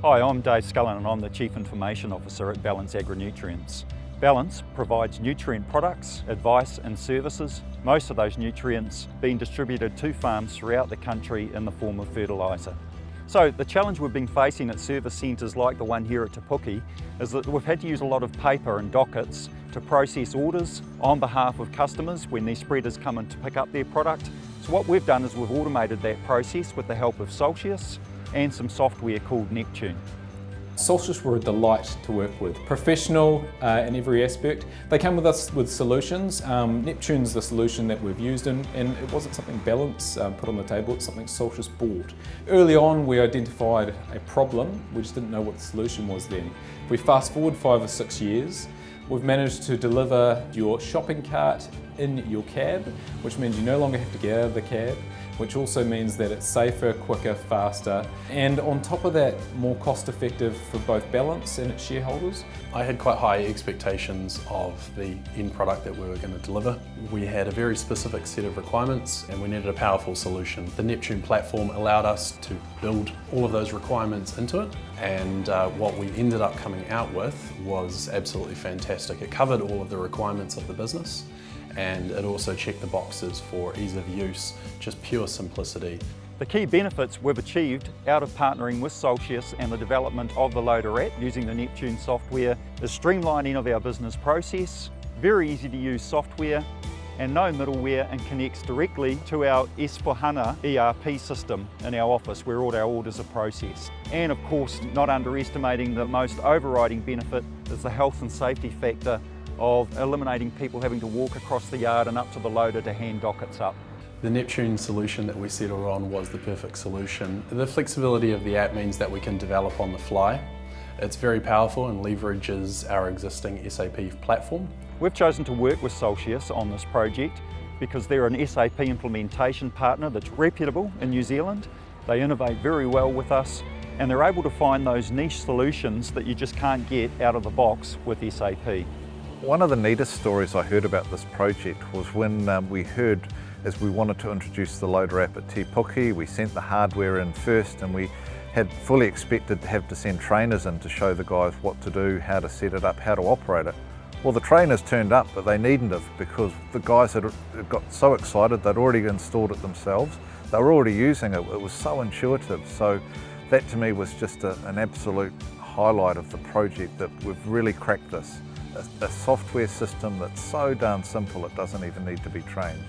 Hi, I'm Dave Scullen and I'm the Chief Information Officer at Ballance Agri-Nutrients. Ballance provides nutrient products, advice and services, most of those nutrients being distributed to farms throughout the country in the form of fertiliser. So the challenge we've been facing at service centres like the one here at Te Puke is that we've had to use a lot of paper and dockets to process orders on behalf of customers when these spreaders come in to pick up their product. So what we've done is we've automated that process with the help of Soltius and some software called Neptune. Soltius were a delight to work with. Professional in every aspect. They come with us with solutions. Neptune's the solution that we've used and it wasn't something Ballance put on the table, it's something Soltius bought. Early on we identified a problem, we just didn't know what the solution was then. If we fast forward 5 or 6 years, we've managed to deliver your shopping cart in your cab, which means you no longer have to get out of the cab, which also means that it's safer, quicker, faster, and on top of that, more cost effective for both Ballance and its shareholders. I had quite high expectations of the end product that we were going to deliver. We had a very specific set of requirements and we needed a powerful solution. The Neptune platform allowed us to build all of those requirements into it, and what we ended up coming out with was absolutely fantastic. It covered all of the requirements of the business, and it also checked the boxes for ease of use, just pure simplicity. The key benefits we've achieved out of partnering with Soltius and the development of the loader app using the Neptune software is streamlining of our business process, very easy to use software and no middleware, and connects directly to our S/4HANA ERP system in our office where all our orders are processed. And of course, not underestimating the most overriding benefit is the health and safety factor of eliminating people having to walk across the yard and up to the loader to hand dockets up. The Neptune solution that we settled on was the perfect solution. The flexibility of the app means that we can develop on the fly. It's very powerful and leverages our existing SAP platform. We've chosen to work with Soltius on this project because they're an SAP implementation partner that's reputable in New Zealand. They innovate very well with us and they're able to find those niche solutions that you just can't get out of the box with SAP. One of the neatest stories I heard about this project was when we heard, as we wanted to introduce the loader app at Te Puke, we sent the hardware in first and we had fully expected to have to send trainers in to show the guys what to do, how to set it up, how to operate it. Well, the trainers turned up, but they needn't have because the guys had got so excited they'd already installed it themselves. They were already using it. It was so intuitive. So that to me was just an absolute highlight of the project, that we've really cracked this. A software system that's so darn simple it doesn't even need to be trained.